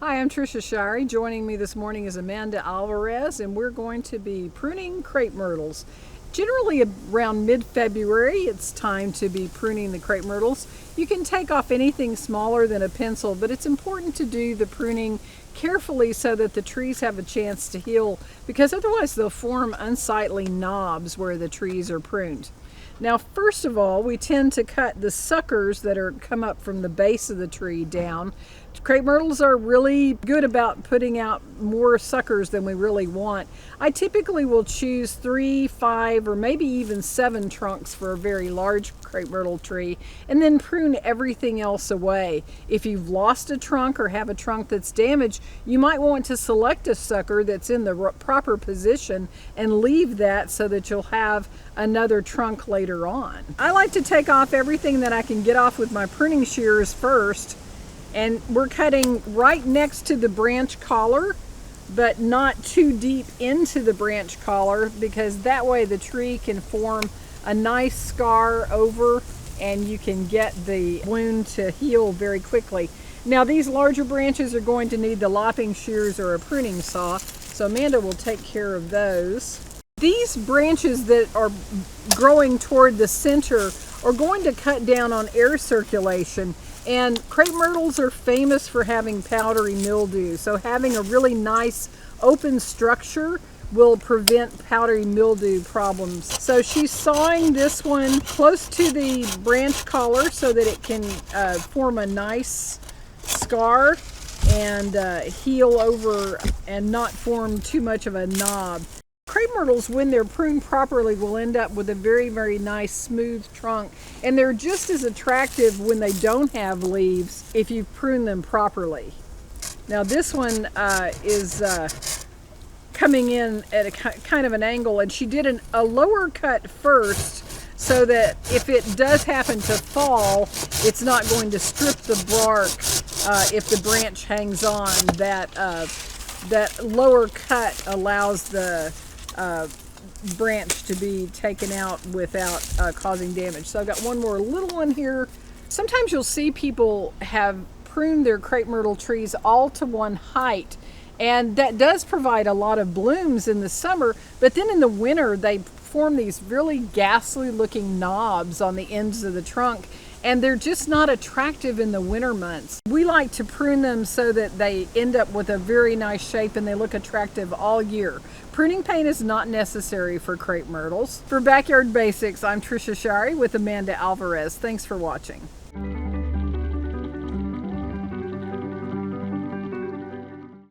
Hi, I'm Trisha Shirey. Joining me this morning is Alvarez, and we're going to be pruning crepe myrtles. Generally around mid-February, it's time to be pruning the crepe myrtles. You can take off anything smaller than a pencil, but it's important to do the pruning carefully so that the trees have a chance to heal, because otherwise they'll form unsightly knobs where the trees are pruned. Now, first of all, we tend to cut the suckers that come up from the base of the tree down. Crepe myrtles are really good about putting out more suckers than we really want. I typically will choose 3, 5, or maybe even 7 trunks for a very large crepe myrtle tree, and then prune everything else away. If you've lost a trunk or have a trunk that's damaged, you might want to select a sucker that's in the proper position and leave that so that you'll have another trunk later on. I like to take off everything that I can get off with my pruning shears first. And we're cutting right next to the branch collar, but not too deep into the branch collar, because that way the tree can form a nice scar over and you can get the wound to heal very quickly. Now, these larger branches are going to need the lopping shears or a pruning saw, so Amanda will take care of those. These branches that are growing toward the center are going to cut down on air circulation. And crepe myrtles are famous for having powdery mildew, so having a really nice open structure will prevent powdery mildew problems. So she's sawing this one close to the branch collar so that it can form a nice scar and heal over and not form too much of a knob. Crepe myrtles, when they're pruned properly, will end up with a very, very nice smooth trunk, and they're just as attractive when they don't have leaves if you prune them properly. Now this one is coming in at a kind of an angle, and she did a lower cut first so that if it does happen to fall, it's not going to strip the bark if the branch hangs on. That lower cut allows the branch to be taken out without causing damage. So I've got one more little one here. Sometimes you'll see people have pruned their crepe myrtle trees all to one height, and that does provide a lot of blooms in the summer, but then in the winter they form these really ghastly looking knobs on the ends of the trunk, and they're just not attractive in the winter months. We like to prune them so that they end up with a very nice shape and they look attractive all year. Pruning paint is not necessary for crepe myrtles. For Backyard Basics, I'm Trisha Shirey with Alvarez. Thanks for watching.